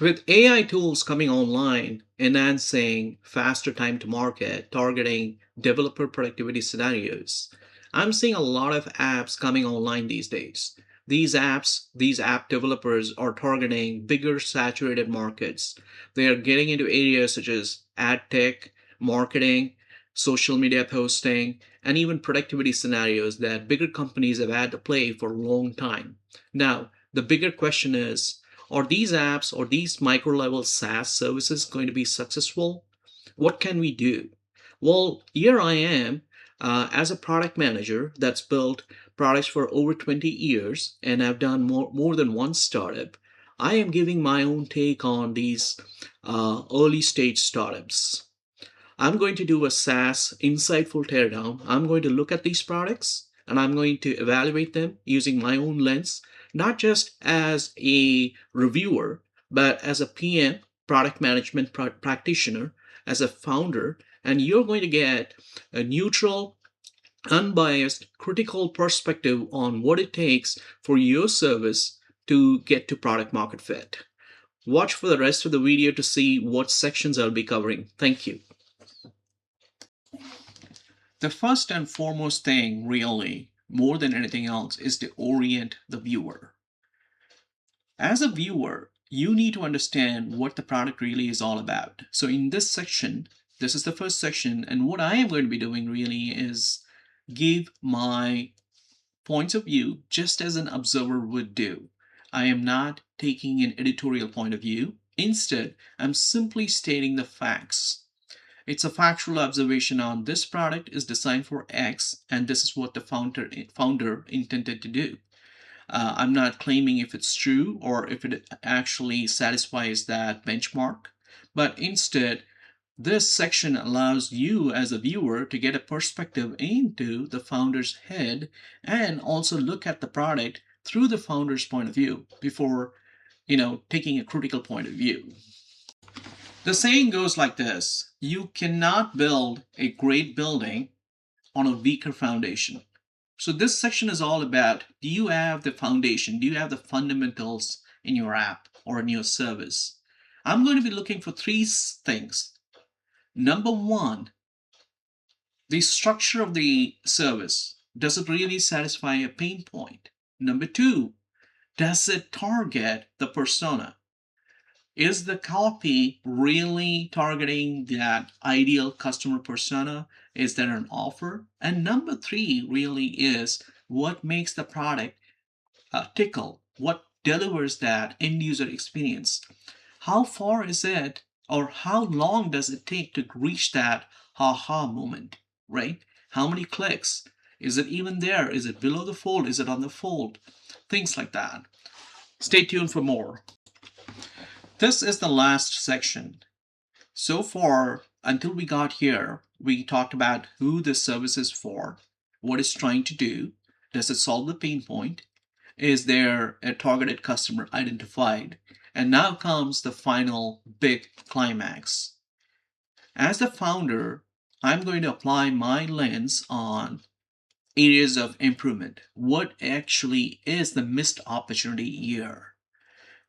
With AI tools coming online, enhancing faster time to market, targeting developer productivity scenarios, I'm seeing a lot of apps coming online these days. These app developers are targeting bigger saturated markets. They are getting into areas such as ad tech, marketing, social media posting, and even productivity scenarios that bigger companies have had to play for a long time. Now, the bigger question is, are these apps or these micro level SaaS services going to be successful? What can we do? Well, here I am as a product manager that's built products for over 20 years and I've done more than one startup. I am giving my own take on these early stage startups. I'm going to do a SaaS insightful teardown. I'm going to look at these products and I'm going to evaluate them using my own lens, not just as a reviewer, but as a PM, product management practitioner, as a founder. And you're going to get a neutral, unbiased, critical perspective on what it takes for your service to get to product market fit. Watch for the rest of the video to see what sections I'll be covering. Thank you. The first and foremost thing, really, more than anything else, is to orient the viewer. As a viewer, you need to understand what the product really is all about. So in this section, this is the first section, and what I am going to be doing really is give my points of view just as an observer would do. I am not taking an editorial point of view. Instead, I'm simply stating the facts. It's a factual observation on this product is designed for X, and this is what the founder intended to do. I'm not claiming if it's true or if it actually satisfies that benchmark, but instead, this section allows you as a viewer to get a perspective into the founder's head and also look at the product through the founder's point of view before, taking a critical point of view. The saying goes like this: you cannot build a great building on a weaker foundation. So this section is all about, do you have the foundation? Do you have the fundamentals in your app or in your service? I'm going to be looking for three things. Number one, the structure of the service. Does it really satisfy a pain point? Number two, does it target the persona? Is the copy really targeting that ideal customer persona? Is there an offer? And number three really is, what makes the product tickle? What delivers that end user experience? How far is it, or how long does it take to reach that aha moment, right? How many clicks? Is it even there? Is it below the fold? Is it on the fold? Things like that. Stay tuned for more. This is the last section. So far, until we got here, we talked about who this service is for, what it's trying to do, does it solve the pain point, is there a targeted customer identified, and now comes the final big climax. As the founder, I'm going to apply my lens on areas of improvement. What actually is the missed opportunity here?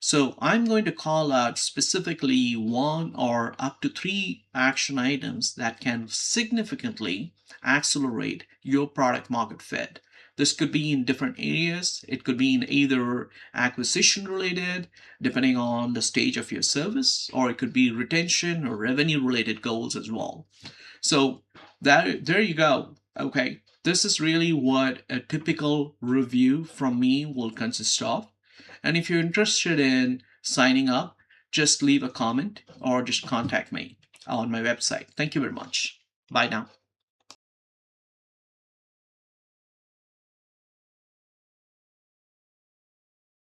So I'm going to call out specifically one or up to three action items that can significantly accelerate your product market fit. This could be in different areas. It could be in either acquisition related, depending on the stage of your service, or it could be retention or revenue related goals as well. So there you go. Okay, this is really what a typical review from me will consist of. And if you're interested in signing up, just leave a comment or just contact me on my website. Thank you very much. Bye now.